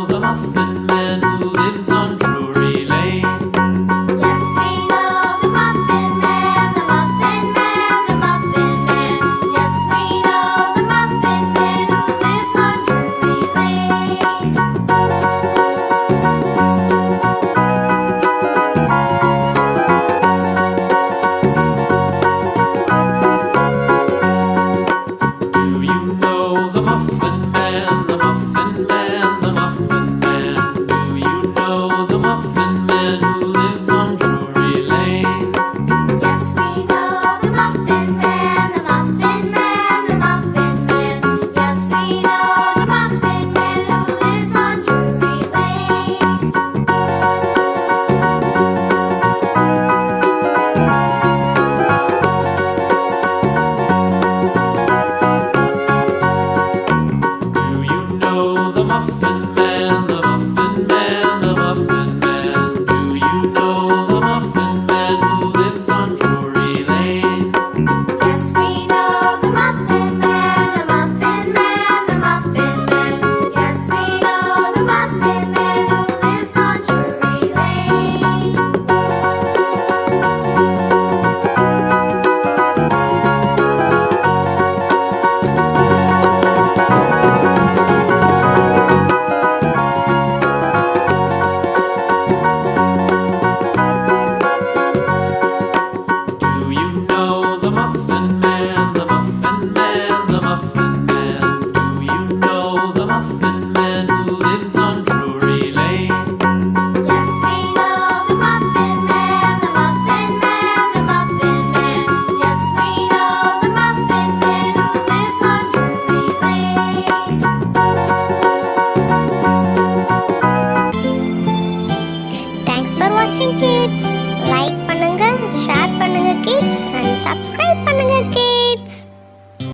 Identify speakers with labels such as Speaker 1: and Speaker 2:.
Speaker 1: know the Muffin Man who lives on Drury Lane?
Speaker 2: Yes, we know the Muffin Man, the Muffin Man, the Muffin Man. Yes, we know the Muffin Man who lives on Drury Lane.
Speaker 1: Do you know the Muffin Man, the Muffin Man, the Muffin Man? Do you know the Muffin Man who lives on Drury Lane?
Speaker 2: Yes, we know the Muffin Man, the Muffin Man, the Muffin Man. Yes, we know the Muffin Man who lives on Drury Lane.
Speaker 1: Do you know the Muffin Man, the Muffin Man, the Muffin Man? Do you know the Muffin Man who lives on Drury Lane?
Speaker 2: Yes, we know the Muffin Man, the Muffin Man, the Muffin Man. Yes, we know the Muffin Man who lives on Drury Lane.
Speaker 1: Do you know the Muffin Man, the Muffin Man, the Muffin Man? Do you know the Muffin Man who lives on Drury Lane?
Speaker 2: Yes, we know the Muffin Man, the Muffin Man, the Muffin Man. Yes, we know the Muffin Man who lives on Drury Lane.
Speaker 3: Thanks for watching kids. Like பண்ணுங்க, share பண்ணுங்க kids and subscribe பண்ணுங்க.